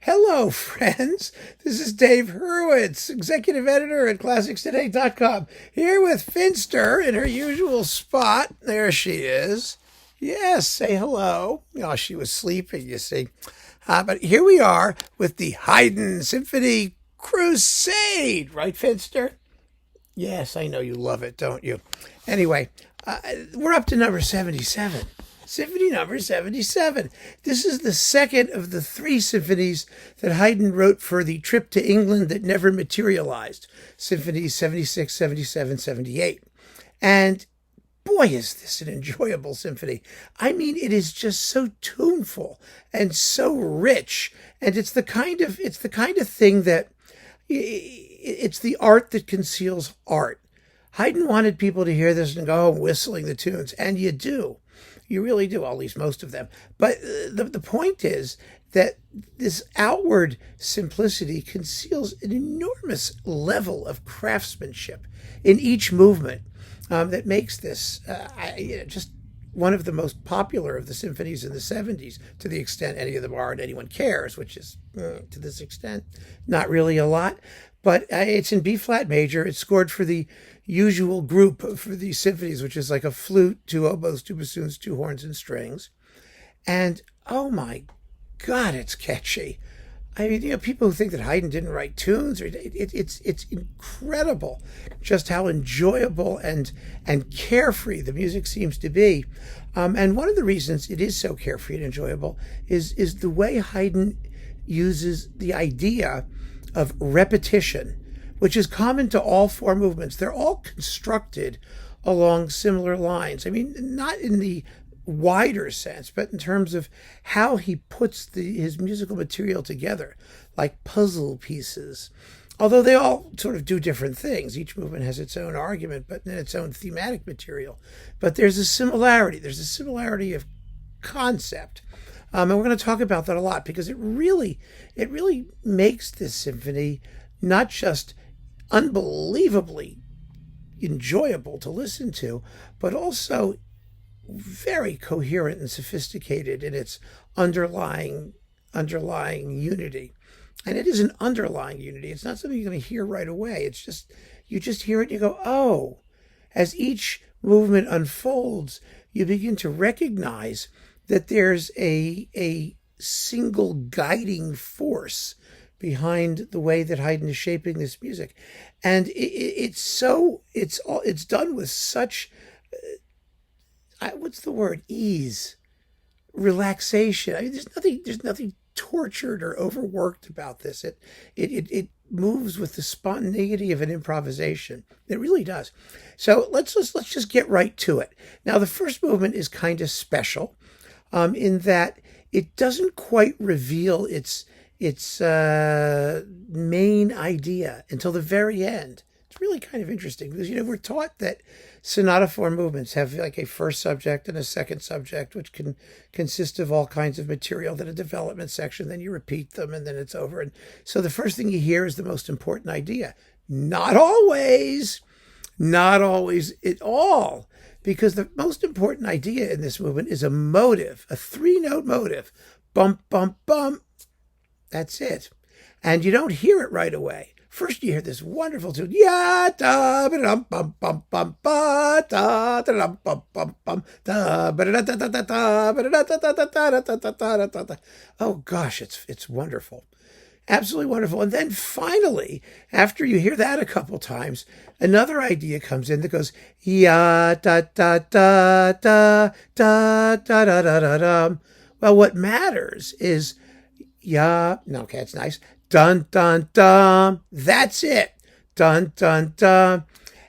Hello, friends. This is Dave Hurwitz, executive editor at ClassicsToday.com, here with Finster in her usual spot. There she is. Yes, say hello. Oh, she was sleeping, you see. But here we are with the Haydn Symphony Crusade, right, Finster? Yes, I know you love it, don't you? Anyway, we're up to number 77. Symphony number 77. This is the second of the three symphonies that Haydn wrote for the trip to England that never materialized. Symphonies 76, 77, 78. And boy, is this an enjoyable symphony. I mean, it is just so tuneful and so rich. And it's the kind of thing that it's the art that conceals art. Haydn wanted people to hear this and go home whistling the tunes, and you do. You really do, at least most of them. But the point is that this outward simplicity conceals an enormous level of craftsmanship in each movement that makes this just one of the most popular of the symphonies in the 70s, to the extent any of them are and anyone cares, which is, to this extent, not really a lot. But it's in B-flat major. It's scored for the usual group for these symphonies, which is like a flute, two oboes, two bassoons, two horns, and strings. And, oh my God, it's catchy. I mean, people who think that Haydn didn't write tunes, it's incredible just how enjoyable and carefree the music seems to be. And one of the reasons it is so carefree and enjoyable is the way Haydn uses the idea of repetition, which is common to all four movements. They're all constructed along similar lines. I mean, not in the wider sense, but in terms of how he puts his musical material together, like puzzle pieces. Although they all sort of do different things. Each movement has its own argument, but in its own thematic material. But there's a similarity. There's a similarity of concept. And we're going to talk about that a lot because it really makes this symphony not just unbelievably enjoyable to listen to, but also very coherent and sophisticated in its underlying unity. And it is an underlying unity. It's not something you're going to hear right away. It's just, you just hear it and you go, oh. As each movement unfolds, you begin to recognize that there's a single guiding force behind the way that Haydn is shaping this music. And it's done with such what's the word? Ease, relaxation. I mean, there's nothing tortured or overworked about this. It moves with the spontaneity of an improvisation. It really does. So let's just get right to it. Now, the first movement is kind of special, in that it doesn't quite reveal its main idea until the very end. It's really kind of interesting because, we're taught that sonata form movements have like a first subject and a second subject, which can consist of all kinds of material, then a development section, then you repeat them, and then it's over. And so the first thing you hear is the most important idea. Not always at all, because the most important idea in this movement is a motive, a three-note motive. Bump, bump, bump. That's it. And you don't hear it right away. First, you hear this wonderful tune. Ya da ba dum bum bum bum ba da da dum bum bum bum da ba da da da da da ba da da da da da da da da da. Oh gosh, it's wonderful, absolutely wonderful. And then finally, after you hear that a couple times, another idea comes in that goes ya da da da da da da da da da da. Well, what matters is okay, it's nice. Dun, dun, dun. That's it. Dun, dun, dun.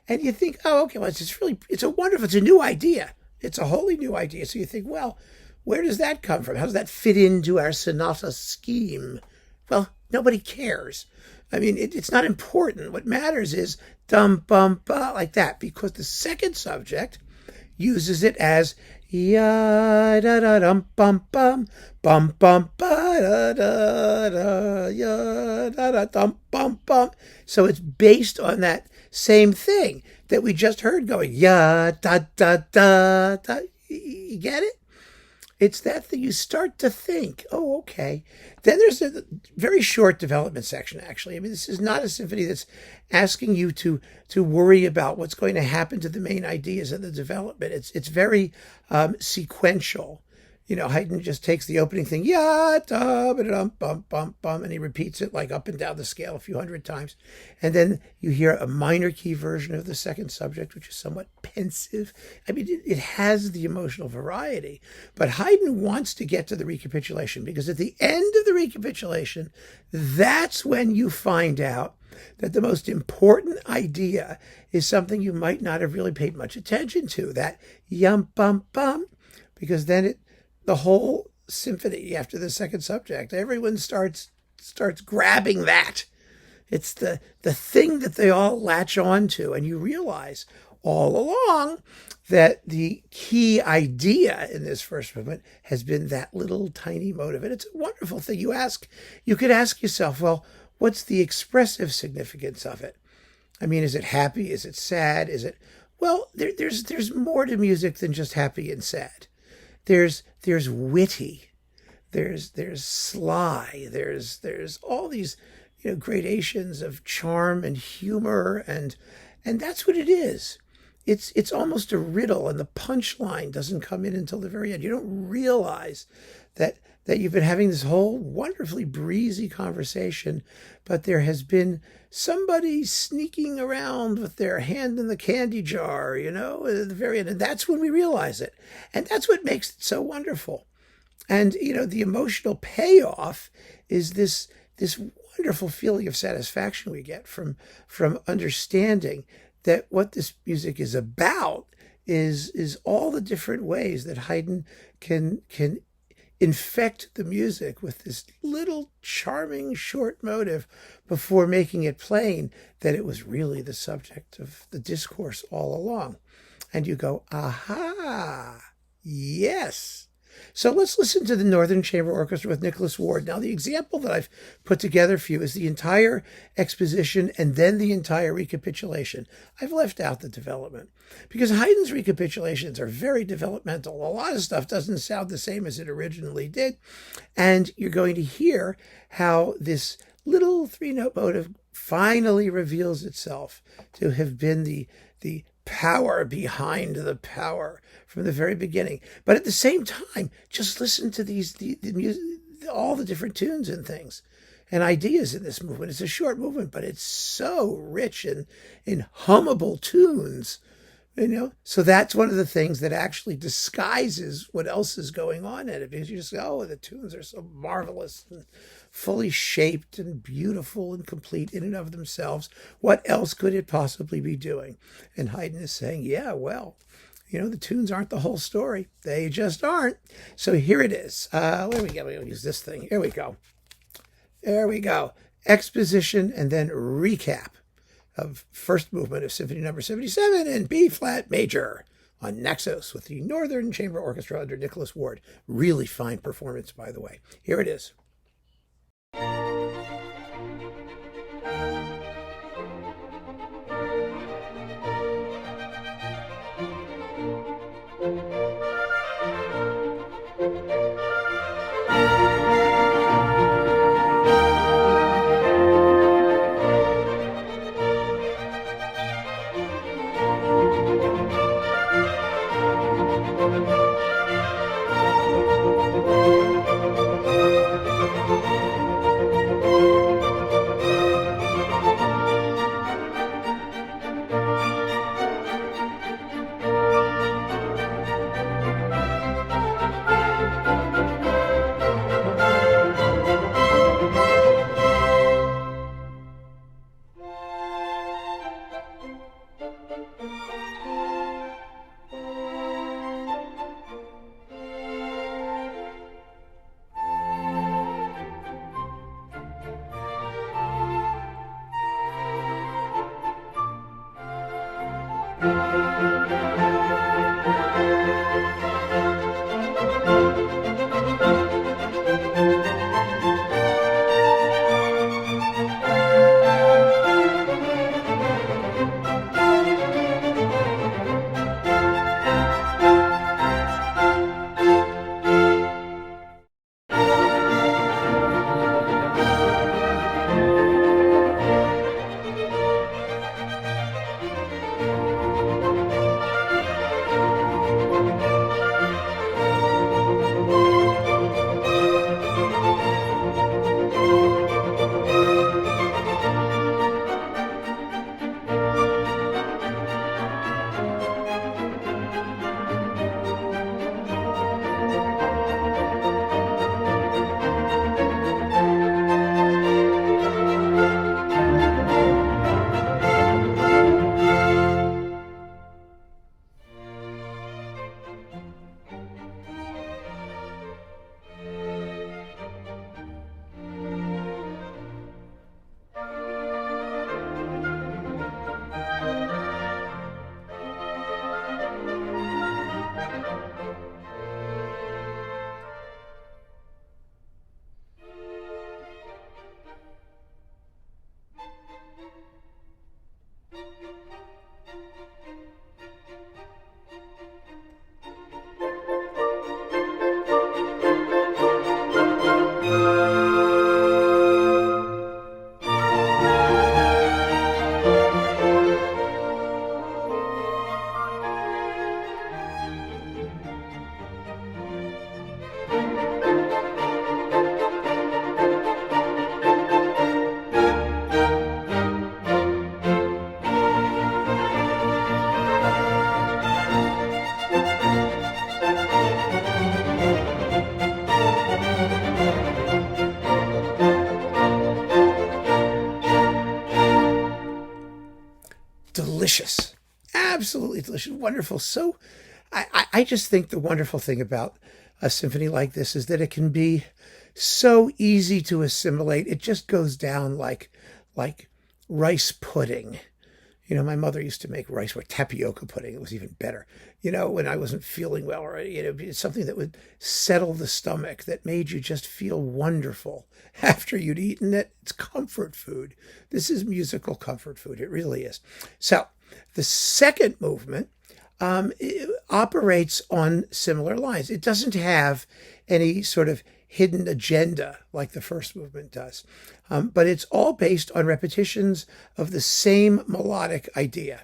And you think, oh, okay, well, it's a new idea. It's a wholly new idea. So you think, well, where does that come from? How does that fit into our sonata scheme? Well, nobody cares. I mean, it's not important. What matters is dum, bum, ba, like that, because the second subject uses it as ya da da dum bum bum bum bum ba da da da ya da da dum bum bum. So it's based on that same thing that we just heard going ya da da da da. You get it? It's that you start to think, oh, okay. Then there's a very short development section, actually. I mean, this is not a symphony that's asking you to worry about what's going to happen to the main ideas of the development. It's very sequential. You know, Haydn just takes the opening thing, ya da ba dum bum bum bum, and he repeats it like up and down the scale a few hundred times. And then you hear a minor key version of the second subject, which is somewhat pensive. I mean, it has the emotional variety. But Haydn wants to get to the recapitulation, because at the end of the recapitulation, that's when you find out that the most important idea is something you might not have really paid much attention to, that yum bum bum, because then the whole symphony after the second subject, everyone starts grabbing that. It's the thing that they all latch on to, and you realize all along that the key idea in this first movement has been that little tiny motive. And it's a wonderful thing. You could ask yourself, well, what's the expressive significance of it? I mean, is it happy? Is it sad? Well, there's more to music than just happy and sad. There's witty, there's sly, there's all these, gradations of charm and humor, and that's what it is. It's almost a riddle, and the punchline doesn't come in until the very end. You don't realize that you've been having this whole wonderfully breezy conversation, but there has been somebody sneaking around with their hand in the candy jar, at the very end. And that's when we realize it. And that's what makes it so wonderful. And, the emotional payoff is this wonderful feeling of satisfaction we get from understanding that what this music is about is all the different ways that Haydn can infect the music with this little charming short motive before making it plain that it was really the subject of the discourse all along. And you go, aha, yes. So let's listen to the Northern Chamber Orchestra with Nicholas Ward. Now, the example that I've put together for you is the entire exposition and then the entire recapitulation. I've left out the development because Haydn's recapitulations are very developmental. A lot of stuff doesn't sound the same as it originally did. And you're going to hear how this little three-note motive finally reveals itself to have been the power behind the power from the very beginning. But at the same time, just listen to the music, all the different tunes and things and ideas in this movement. It's a short movement, but it's so rich in hummable tunes, So that's one of the things that actually disguises what else is going on in it, because you just go, oh, the tunes are so marvelous and fully shaped and beautiful and complete in and of themselves. What else could it possibly be doing? And Haydn is saying, yeah, well, the tunes aren't the whole story. They just aren't. So here it is. Where we go? We'll use this thing. Here we go. There we go. Exposition and then recap of first movement of Symphony No. 77 in B-flat major on Naxos with the Northern Chamber Orchestra under Nicholas Ward. Really fine performance, by the way. Here it is. delicious. Absolutely delicious. Wonderful. So I just think the wonderful thing about a symphony like this is that it can be so easy to assimilate. It just goes down like rice pudding. You know, my mother used to make rice or tapioca pudding. It was even better. You know, when I wasn't feeling well, or it's something that would settle the stomach, that made you just feel wonderful after you'd eaten it. It's comfort food. This is musical comfort food. It really is. So the second movement it operates on similar lines. It doesn't have any sort of hidden agenda like the first movement does, but it's all based on repetitions of the same melodic idea.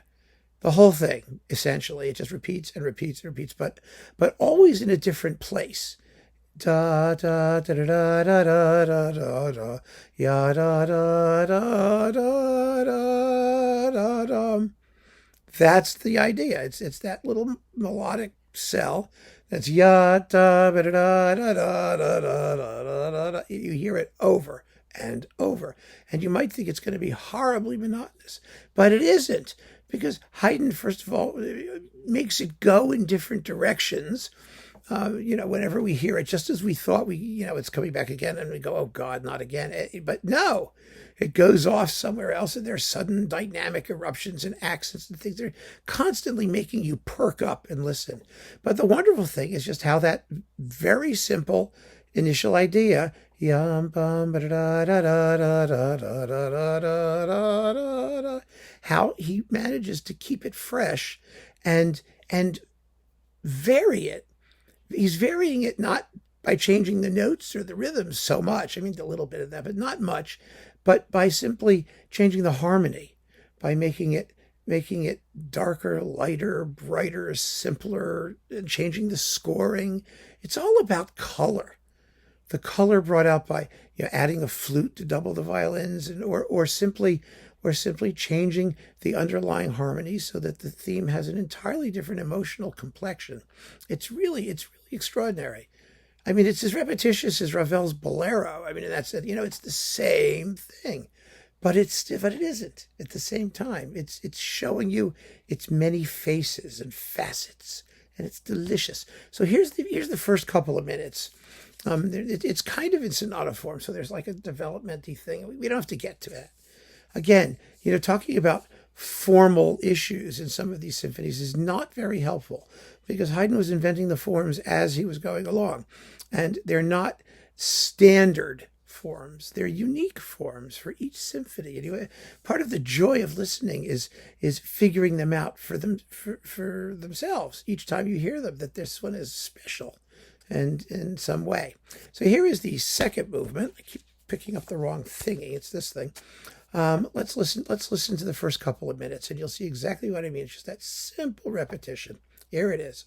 The whole thing, essentially, it just repeats and repeats and repeats, but always in a different place. Da da da da da da da da da ya da da da da da da da. That's the idea. It's that little melodic cell. That's ya da da da da da da da da. You hear it over and over, and you might think it's going to be horribly monotonous, but it isn't, because Haydn, first of all, makes it go in different directions. Whenever we hear it, just as we thought it's coming back again, and we go, oh God, not again. But no, it goes off somewhere else, and there's sudden dynamic eruptions and accents and things. They're constantly making you perk up and listen. But the wonderful thing is just how that very simple initial idea, how he manages to keep it fresh and vary it. He's varying it not by changing the notes or the rhythms so much. I mean, a little bit of that, but not much. But by simply changing the harmony, by making it darker, lighter, brighter, simpler, and changing the scoring. It's all about color. The color brought out by adding a flute to double the violins, or simply changing the underlying harmonies so that the theme has an entirely different emotional complexion. It's really extraordinary. I mean, it's as repetitious as Ravel's Bolero. I mean, that's it. It's the same thing, but it isn't at the same time. It's showing you its many faces and facets, and it's delicious. So here's the first couple of minutes. It's kind of in sonata form, so there's like a development-y thing. We don't have to get to that. Again, talking about formal issues in some of these symphonies is not very helpful, because Haydn was inventing the forms as he was going along, and they're not standard forms. They're unique forms for each symphony. And part of the joy of listening is figuring them out for themselves each time you hear them, that this one is special and in some way. So here is the second movement. I keep picking up the wrong thingy. It's this thing. Let's listen to the first couple of minutes, and you'll see exactly what I mean. It's just that simple repetition. Here it is.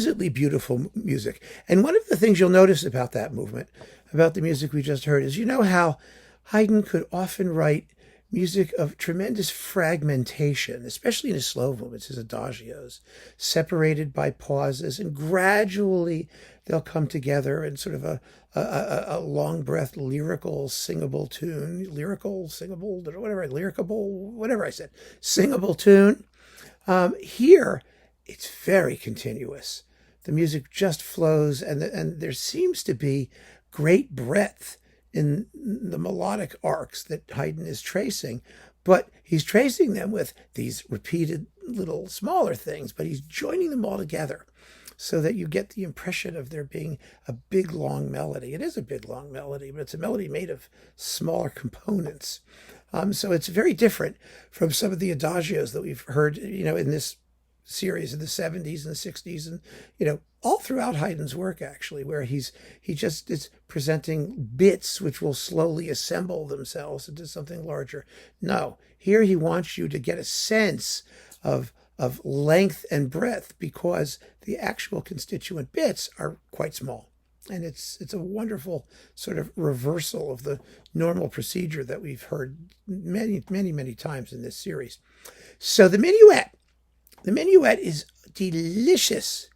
exquisitely beautiful music. And one of the things you'll notice about that movement, about the music we just heard, is you know how Haydn could often write music of tremendous fragmentation, especially in his slow movements, his adagios, separated by pauses, and gradually they'll come together in sort of a long breath, lyrical, singable tune, lyrical, singable, whatever, lyricable, whatever I said, singable tune. Here, it's very continuous. The music just flows, and there seems to be great breadth in the melodic arcs that Haydn is tracing, but he's tracing them with these repeated little smaller things, but he's joining them all together so that you get the impression of there being a big, long melody. It is a big, long melody, but it's a melody made of smaller components. So it's very different from some of the adagios that we've heard, in this series in the 70s and the 60s, and all throughout Haydn's work, actually, where he just is presenting bits which will slowly assemble themselves into something larger. No, here he wants you to get a sense of length and breadth, because the actual constituent bits are quite small. And it's a wonderful sort of reversal of the normal procedure that we've heard many, many, many times in this series. So the Minuette. The Minuette is delicious.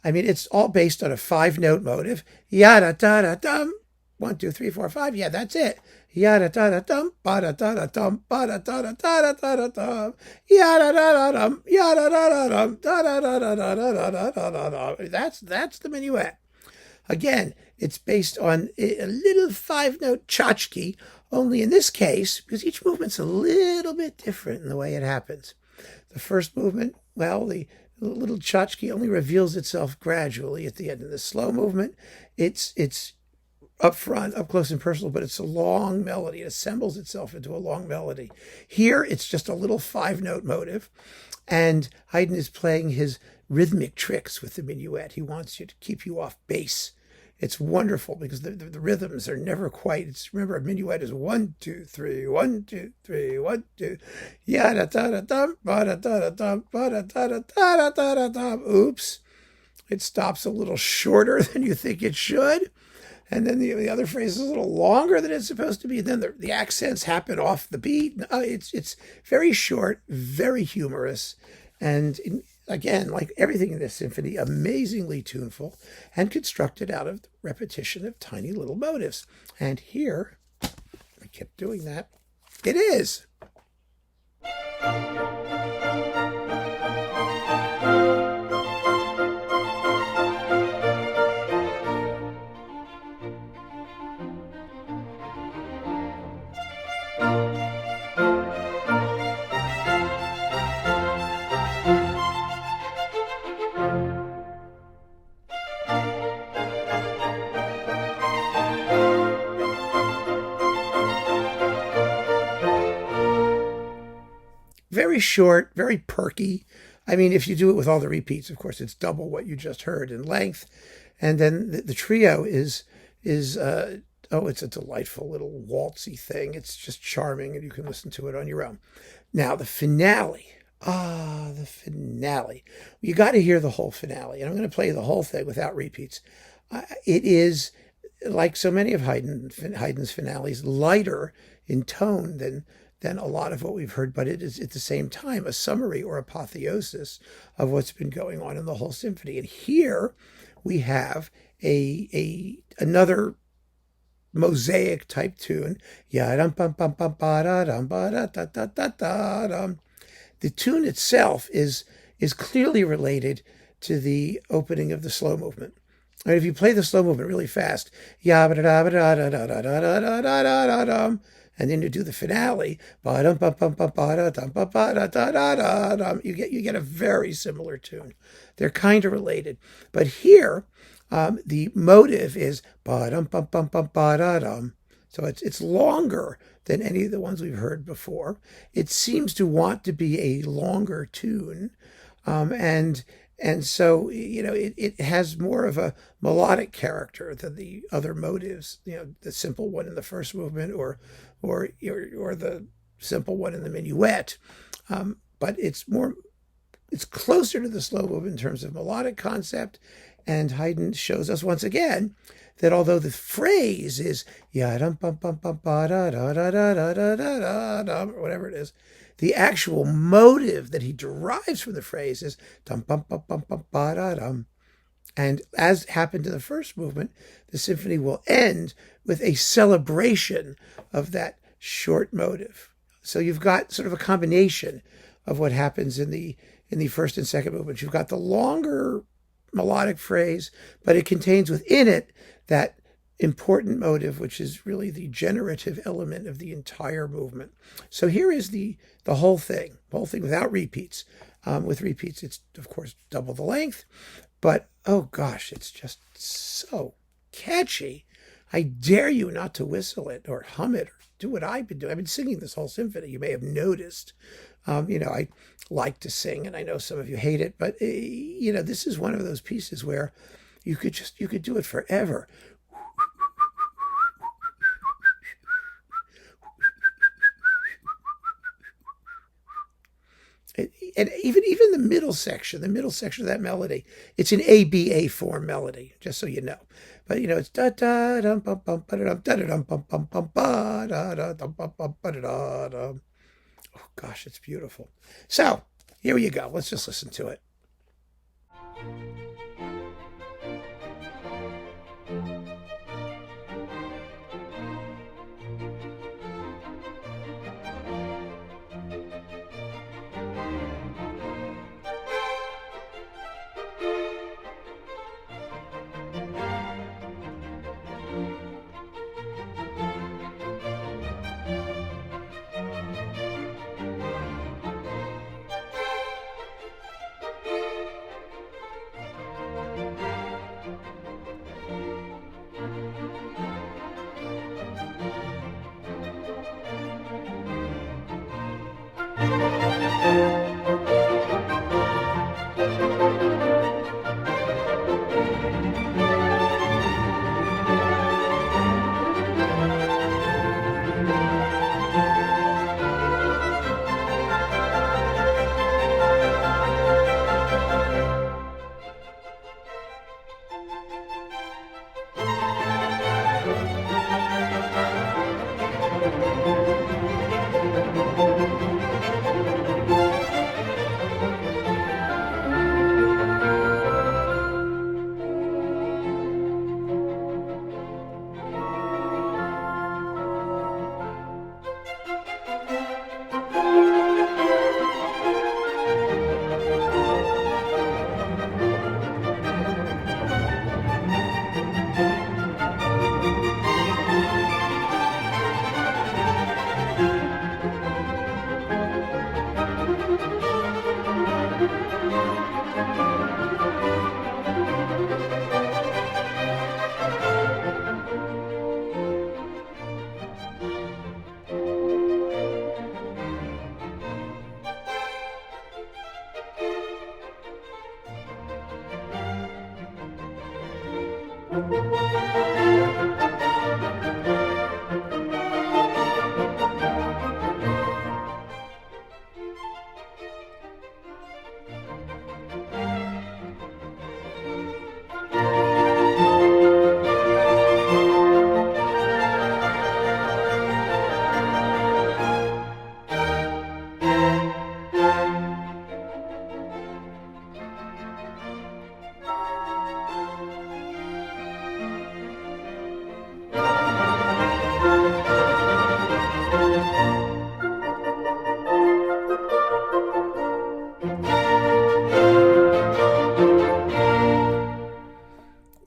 I mean, it's all based on a 5-note motive. Yada da da dum. 1, 2, 3, 4, 5. Yeah, that's it. Yada da da dum. Ba da da da dum. Ba da da da da da da dum. Yada da da dum. Yada da da dum. Da da da da da da da da da. That's the Minuette. Again, it's based on a little 5-note tchotchke, only in this case, because each movement's a little bit different in the way it happens. The first movement, well, the little tchotchke only reveals itself gradually at the end of the slow movement. It's up front, up close and personal, but it's a long melody. It assembles itself into a long melody. Here, it's just a little 5-note motive, and Haydn is playing his rhythmic tricks with the Minuette. He wants you to keep you off base. It's wonderful because the rhythms are never quite. Remember, a minuet is 1, 2, 3, 1, 2, 3, 1, 2. Yada da da dum, ba da da dum, ba da da da da dum. Oops, it stops a little shorter than you think it should, and then the other phrase is a little longer than it's supposed to be. Then the accents happen off the beat. It's very short, very humorous, and again, like everything in this symphony, amazingly tuneful and constructed out of the repetition of tiny little motives. And here, I kept doing that, it is. Very short, very perky. I mean, if you do it with all the repeats, of course, it's double what you just heard in length. And then the trio is it's a delightful little waltzy thing. It's just charming, and you can listen to it on your own. Now, the finale. The finale. You got to hear the whole finale. And I'm going to play the whole thing without repeats. It is, like so many of Haydn's finales, lighter in tone than a lot of what we've heard, but it is at the same time a summary or apotheosis of what's been going on in the whole symphony. And here we have another mosaic type tune. The tune itself is clearly related to the opening of the slow movement. And if you play the slow movement really fast, and then you do the finale, you get a very similar tune. They're kind of related. But here, the motive is so it's longer than any of the ones we've heard before. It seems to want to be a longer tune. And so, it has more of a melodic character than the other motives, the simple one in the first movement or the simple one in the minuet. But it's more it's closer to the slow movement in terms of melodic concept. And Haydn shows us once again that although the phrase is ya-dum bum bum bum ba da da da da da da da da, or whatever it is, the actual motive that he derives from the phrase is dum bum bum bum bum ba da dum. And as happened to the first movement, the symphony will end with a celebration of that short motive. So you've got sort of a combination of what happens in the first and second movement. You've got the longer melodic phrase, but it contains within it that important motive, which is really the generative element of the entire movement. So here is the whole thing without repeats. With repeats, it's of course double the length, but oh gosh, it's just so catchy. I dare you not to whistle it or hum it or do what I've been doing. I've been singing this whole symphony. You may have noticed. I like to sing, and I know some of you hate it, but this is one of those pieces where you could do it forever. And even the middle section of that melody, it's an ABA form melody, just so you know. But it's da da dum bum bum ba da dum bum bum bum ba da dum bum bum ba da dum. Oh gosh, it's beautiful. So here you go. Let's just listen to it.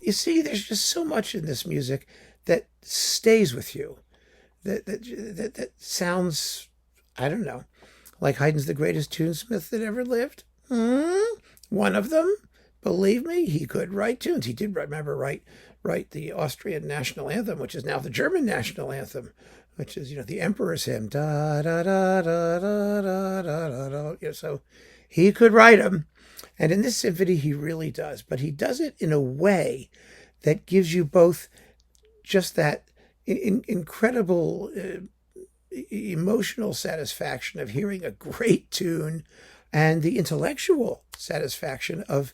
You see, there's just so much in this music that stays with you, that sounds, I don't know, like Haydn's the greatest tunesmith that ever lived. One of them, believe me, he could write tunes. He did write the Austrian national anthem, which is now the German national anthem, which is the Emperor's hymn. Da da da da da da da da. So he could write them. And in this symphony, he really does. But he does it in a way that gives you both just that incredible emotional satisfaction of hearing a great tune and the intellectual satisfaction of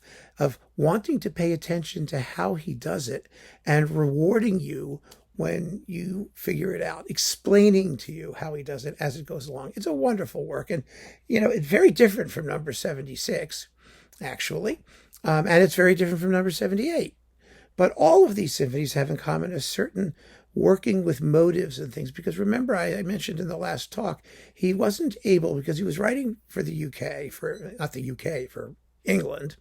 wanting to pay attention to how he does it and rewarding you when you figure it out, explaining to you how he does it as it goes along. It's a wonderful work. And, it's very different from number 76, actually. And it's very different from number 78. But all of these symphonies have in common a certain working with motives and things. Because remember, I mentioned in the last talk, he wasn't able, because he was writing for the UK, for England,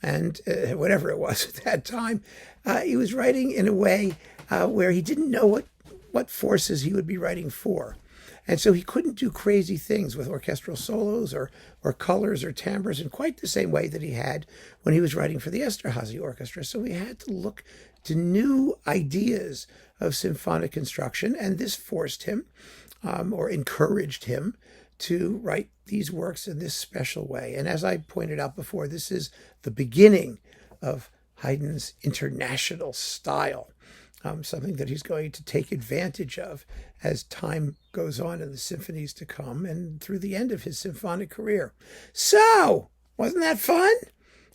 and whatever it was at that time, he was writing in a way where he didn't know what forces he would be writing for. And so he couldn't do crazy things with orchestral solos or colors or timbres in quite the same way that he had when he was writing for the Esterhazy Orchestra. So he had to look to new ideas of symphonic construction, and this forced him or encouraged him to write these works in this special way. And as I pointed out before, this is the beginning of Haydn's international style. Something that he's going to take advantage of as time goes on in the symphonies to come and through the end of his symphonic career. So, wasn't that fun?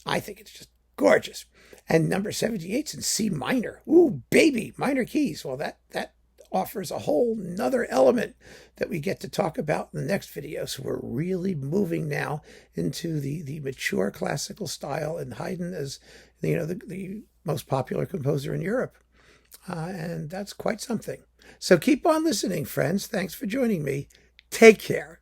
I think it's just gorgeous. And number 78's in C minor. Ooh, baby, minor keys. Well, that offers a whole nother element that we get to talk about in the next video. So we're really moving now into the mature classical style, and Haydn is, the most popular composer in Europe. And that's quite something. So keep on listening, friends. Thanks for joining me. Take care.